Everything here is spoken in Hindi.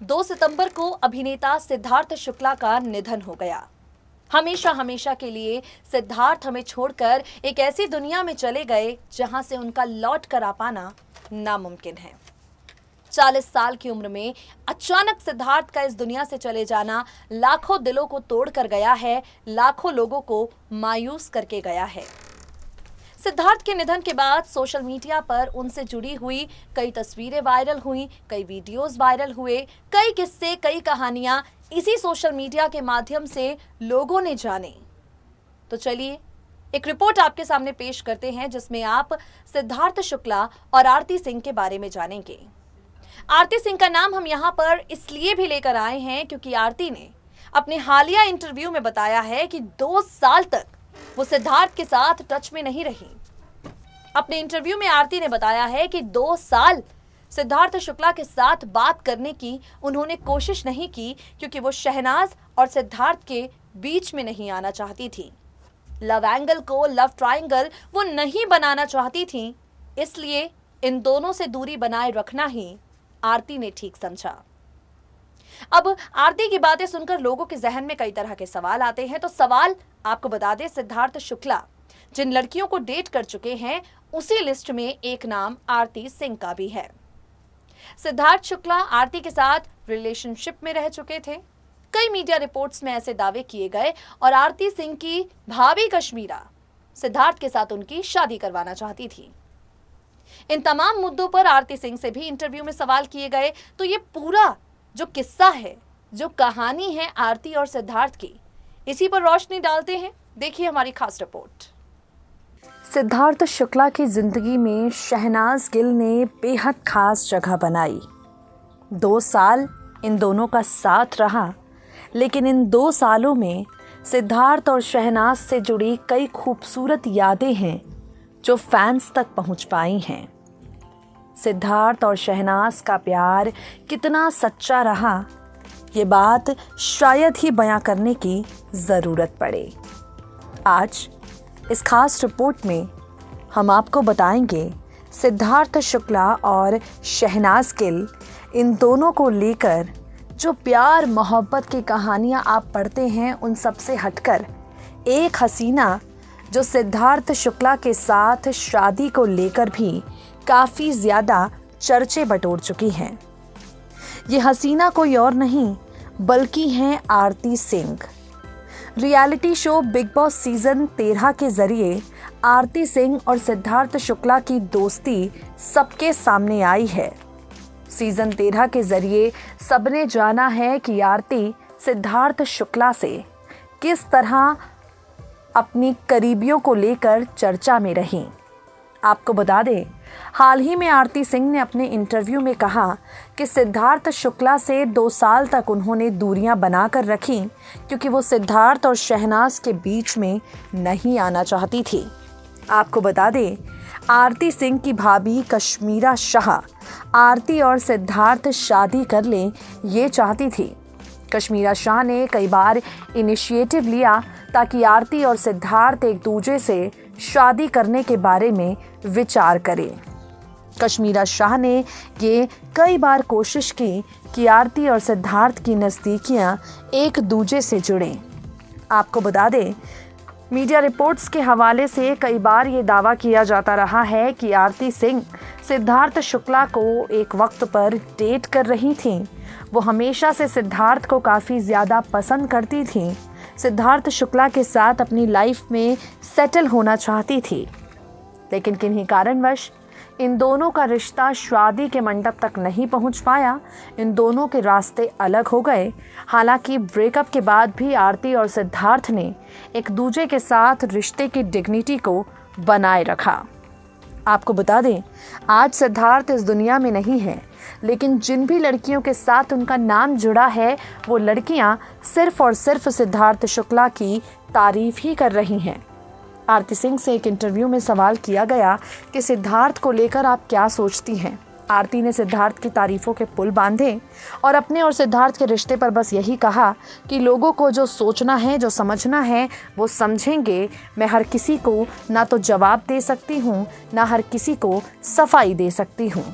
2 सितंबर को अभिनेता सिद्धार्थ शुक्ला का निधन हो गया। हमेशा हमेशा के लिए सिद्धार्थ हमें छोड़कर एक ऐसी दुनिया में चले गए जहां से उनका लौट कर आ पाना नामुमकिन है। 40 साल की उम्र में अचानक सिद्धार्थ का इस दुनिया से चले जाना लाखों दिलों को तोड़ कर गया है, लाखों लोगों को मायूस करके गया है। सिद्धार्थ के निधन के बाद सोशल मीडिया पर उनसे जुड़ी हुई कई तस्वीरें वायरल हुई, कई वीडियोस वायरल हुए, कई किस्से, कई कहानियां इसी सोशल मीडिया के माध्यम से लोगों ने जाने। तो चलिए एक रिपोर्ट आपके सामने पेश करते हैं जिसमें आप सिद्धार्थ शुक्ला और आरती सिंह के बारे में जानेंगे। आरती सिंह का नाम हम यहाँ पर इसलिए भी लेकर आए हैं क्योंकि आरती ने अपने हालिया इंटरव्यू में बताया है कि 2 साल तक वो सिद्धार्थ के साथ टच में नहीं रही। अपने इंटरव्यू में आरती ने बताया है कि 2 साल सिद्धार्थ शुक्ला के साथ बात करने की उन्होंने कोशिश नहीं की क्योंकि वो शहनाज और सिद्धार्थ के बीच में नहीं आना चाहती थी। लव एंगल को लव ट्रायंगल वो नहीं बनाना चाहती थी, इसलिए इन दोनों से दूरी बनाए रखना ही आरती ने ठीक समझा। अब आरती की बातें सुनकर लोगों के जहन में कई तरह के सवाल आते हैं। तो सवाल आपको बता दें, सिद्धार्थ शुक्ला जिन लड़कियों को डेट कर चुके हैं उसी लिस्ट में एक नाम आरती सिंह का भी है। सिद्धार्थ शुक्ला आरती के साथ रिलेशनशिप में रह चुके थे। कई मीडिया रिपोर्ट्स में ऐसे दावे किए गए और आरती सिंह की भाभी कश्मीरा सिद्धार्थ के साथ उनकी शादी करवाना चाहती थी। इन तमाम मुद्दों पर आरती सिंह से भी इंटरव्यू में सवाल किए गए। तो ये पूरा जो किस्सा है, जो कहानी है आरती और सिद्धार्थ की, इसी पर रोशनी डालते हैं। देखिए हमारी खास रिपोर्ट। सिद्धार्थ शुक्ला की जिंदगी में शहनाज गिल ने बेहद खास जगह बनाई। 2 साल इन दोनों का साथ रहा, लेकिन इन 2 सालों में सिद्धार्थ और शहनाज से जुड़ी कई खूबसूरत यादें हैं जो फैंस तक पहुंच पाई हैं। सिद्धार्थ और शहनाज का प्यार कितना सच्चा रहा, ये बात शायद ही बयां करने की ज़रूरत पड़े। आज इस खास रिपोर्ट में हम आपको बताएंगे सिद्धार्थ शुक्ला और शहनाज गिल इन दोनों को लेकर जो प्यार मोहब्बत की कहानियां आप पढ़ते हैं उन सब से हटकर एक हसीना जो सिद्धार्थ शुक्ला के साथ शादी को लेकर भी काफ़ी ज़्यादा चर्चे बटोर चुकी हैं। ये हसीना कोई और नहीं बल्कि हैं Aarti Singh. Reality show Bigg Boss season 13 के ज़रिए आरती सिंह और सिद्धार्थ शुक्ला की दोस्ती सबके सामने आई है। सीज़न 13 के ज़रिए सबने जाना है कि आरती सिद्धार्थ शुक्ला से किस तरह अपनी करीबियों को लेकर चर्चा में रहीं। आपको बता दें, हाल ही में आरती सिंह ने अपने इंटरव्यू में कहा कि सिद्धार्थ शुक्ला से 2 साल तक उन्होंने दूरियां बनाकर रखी क्योंकि वो सिद्धार्थ और शहनाज के बीच में नहीं आना चाहती थी। आपको बता दें, आरती सिंह की भाभी कश्मीरा शाह आरती और सिद्धार्थ शादी कर लें ये चाहती थी। कश्मीरा शाह ने कई बार इनिशिएटिव लिया ताकि आरती और सिद्धार्थ एक दूसरे से शादी करने के बारे में विचार करें। कश्मीरा शाह ने ये कई बार कोशिश की कि आरती और सिद्धार्थ की नज़दीकियां एक दूसरे से जुड़ें। आपको बता दें, मीडिया रिपोर्ट्स के हवाले से कई बार ये दावा किया जाता रहा है कि आरती सिंह सिद्धार्थ शुक्ला को एक वक्त पर डेट कर रही थीं। वो हमेशा से सिद्धार्थ को काफ़ी ज़्यादा पसंद करती थीं। सिद्धार्थ शुक्ला के साथ अपनी लाइफ में सेटल होना चाहती थी, लेकिन किन्हीं कारणवश इन दोनों का रिश्ता शादी के मंडप तक नहीं पहुंच पाया। इन दोनों के रास्ते अलग हो गए। हालांकि ब्रेकअप के बाद भी आरती और सिद्धार्थ ने एक दूसरे के साथ रिश्ते की डिग्निटी को बनाए रखा। आपको बता दें, आज सिद्धार्थ इस दुनिया में नहीं है, लेकिन जिन भी लड़कियों के साथ उनका नाम जुड़ा है वो लड़कियां सिर्फ और सिर्फ सिद्धार्थ शुक्ला की तारीफ ही कर रही हैं। आरती सिंह से एक इंटरव्यू में सवाल किया गया कि सिद्धार्थ को लेकर आप क्या सोचती हैं। आरती ने सिद्धार्थ की तारीफों के पुल बांधे और अपने और सिद्धार्थ के रिश्ते पर बस यही कहा कि लोगों को जो सोचना है, जो समझना है वो समझेंगे। मैं हर किसी को ना तो जवाब दे सकती हूँ, ना हर किसी को सफाई दे सकती हूँ।